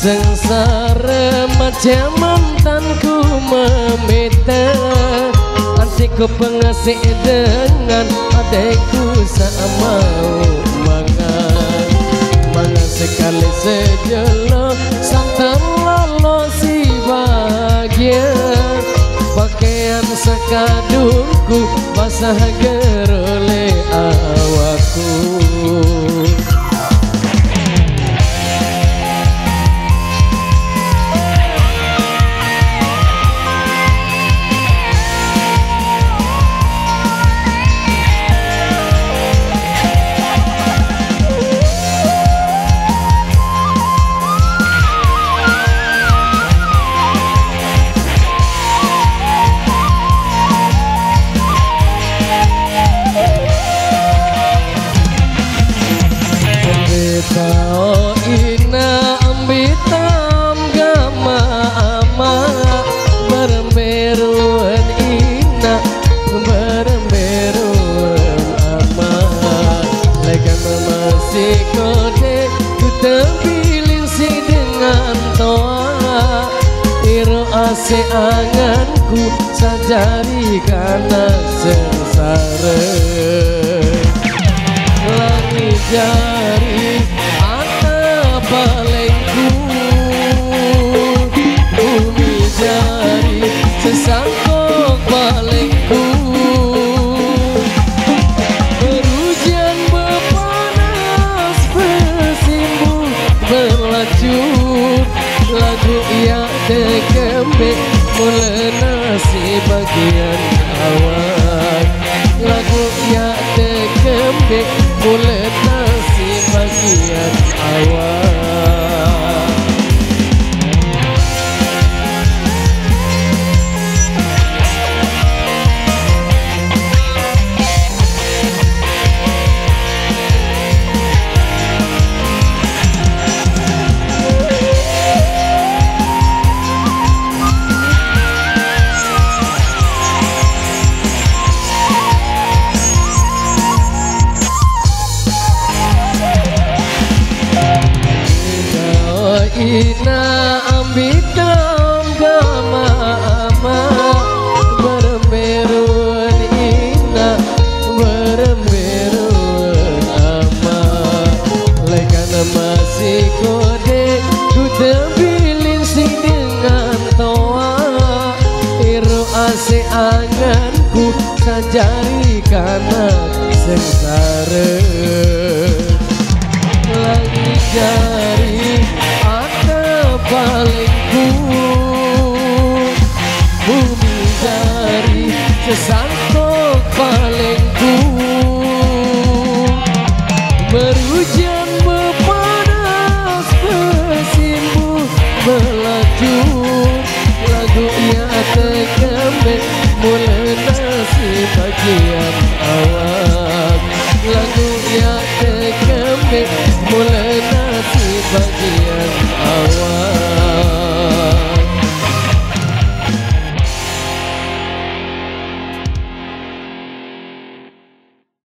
Sengsara macam mantanku meminta, antiku pengasih dengan adekku sama mangan. Mangan sekali sejelo santan lalu si bahagia. Pakaian sekadungku basah gerole awakku. Tao ina ambitam gama ama bermeruan ina bermeruan ama lekan masih kode ku terpilih si dengan toa iro ase anganku sajari karena sengsara langit jari balengku bumi jari sesangkok balengku berhujan berpanas bersimbun berlacur lagu yang terkembik melenasi bagian awak lagu yang terkembik melenasi bagian awak. Ina ambitam gama ama bermeruan ina bermeruan ama lekan masih kode ku terpilih si dengan toa iro ase anganku sajari karena sengsara lagi jari balengku bumi jari sesangkok balengku berhujan berpanas bersimbun berlacur lagu yang terkembik melenasi bagian awak lagu yang terkembik melenasi bagian awak.